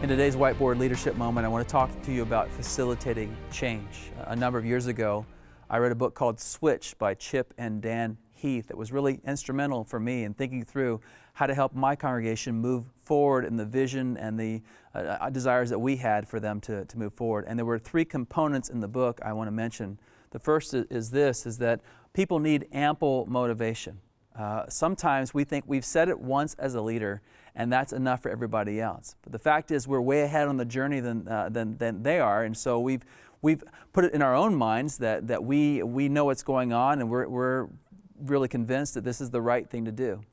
In today's whiteboard leadership moment, I want to talk to you about facilitating change. A number of years ago, I read a book called Switch by Chip and Dan Heath. It was really instrumental for me in thinking through how to help my congregation move forward in the vision and the desires that we had for them to move forward. And there were three components in the book I want to mention. The first is that people need ample motivation. Sometimes we think we've said it once as a leader and that's enough for everybody else. But the fact is we're way ahead on the journey than they are, and so we've put it in our own minds that we know what's going on, and we're really convinced that this is the right thing to do.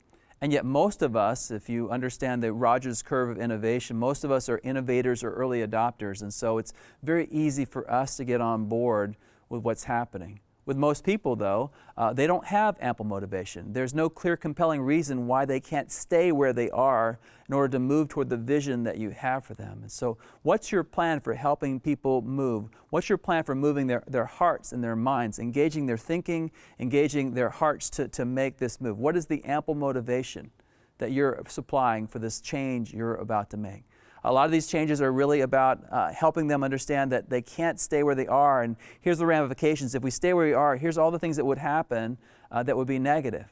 And yet most of us, if you understand the Rogers curve of innovation, most of us are innovators or early adopters, and so it's very easy for us to get on board with what's happening. With most people, though, they don't have ample motivation. There's no clear, compelling reason why they can't stay where they are in order to move toward the vision that you have for them. And so what's your plan for helping people move? What's your plan for moving their hearts and their minds, engaging their thinking, engaging their hearts to make this move? What is the ample motivation that you're supplying for this change you're about to make? A lot of these changes are really about helping them understand that they can't stay where they are, and here's the ramifications. If we stay where we are, here's all the things that would happen that would be negative.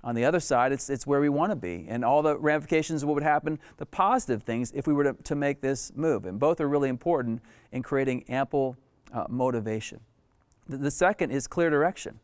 On the other side, it's where we want to be, and all the ramifications of what would happen, the positive things, if we were to make this move. And both are really important in creating ample motivation. The second is clear direction.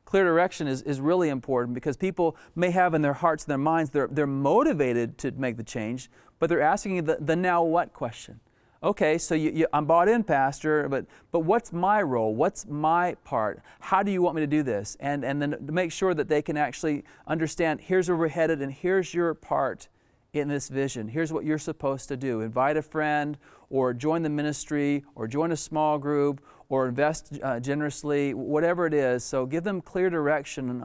Clear direction is really important because people may have in their hearts and their minds, they're motivated to make the change, but they're asking the now what question. Okay, so I'm bought in, Pastor, but what's my role? What's my part? How do you want me to do this? And then to make sure that they can actually understand, here's where we're headed and here's your part in this vision. Here's what you're supposed to do. Invite a friend, or join the ministry, or join a small group, or invest generously, whatever it is. So give them clear direction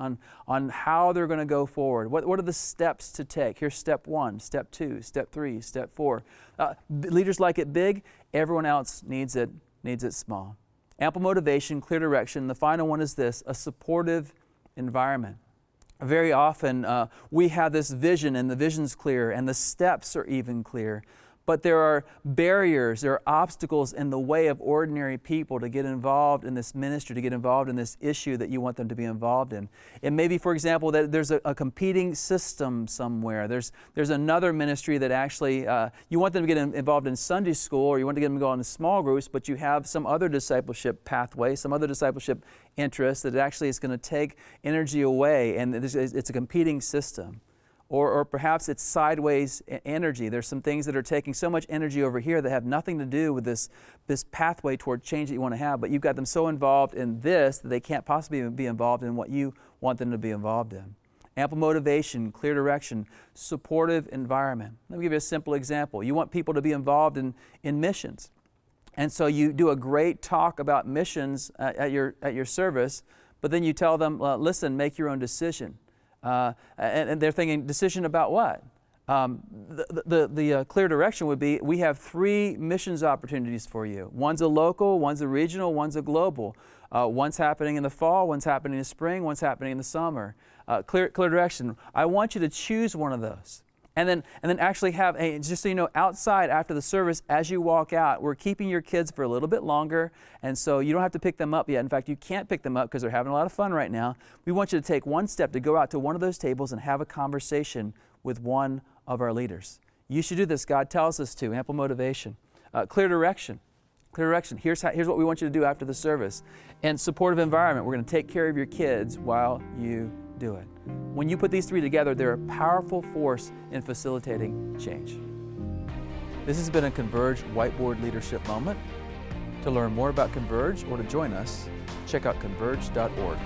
on how they're going to go forward. What are the steps to take? Here's step 1, step 2, step 3, step 4. Leaders like it big. Everyone else needs it small. Ample motivation, clear direction. The final one is this: a supportive environment. Very often we have this vision, and the vision's clear, and the steps are even clear. But there are barriers, there are obstacles in the way of ordinary people to get involved in this ministry, to get involved in this issue that you want them to be involved in. It may be, for example, that there's a competing system somewhere. There's another ministry that actually, you want them to get involved in Sunday school, or you want to get them to go in small groups, but you have some other discipleship pathway, some other discipleship interest that actually is going to take energy away, and it's a competing system. Or perhaps it's sideways energy. There's some things that are taking so much energy over here that have nothing to do with this pathway toward change that you want to have, but you've got them so involved in this that they can't possibly be involved in what you want them to be involved in. Ample motivation, clear direction, supportive environment. Let me give you a simple example. You want people to be involved in missions. And so you do a great talk about missions at your service, but then you tell them, listen, make your own decision. And they're thinking, decision about what? The clear direction would be, we have 3 missions opportunities for you. One's a local, one's a regional, one's a global. One's happening in the fall, one's happening in the spring, one's happening in the summer. Clear direction. I want you to choose one of those. And then actually have, just so you know, outside after the service, as you walk out, we're keeping your kids for a little bit longer, and so you don't have to pick them up yet. In fact, you can't pick them up because they're having a lot of fun right now. We want you to take one step to go out to one of those tables and have a conversation with one of our leaders. You should do this. God tells us to. Ample motivation. Clear direction. Clear direction. Here's what we want you to do after the service. And supportive environment. We're going to take care of your kids while you do it. When you put these 3 together, they're a powerful force in facilitating change. This has been a Converge Whiteboard Leadership Moment. To learn more about Converge or to join us, check out converge.org.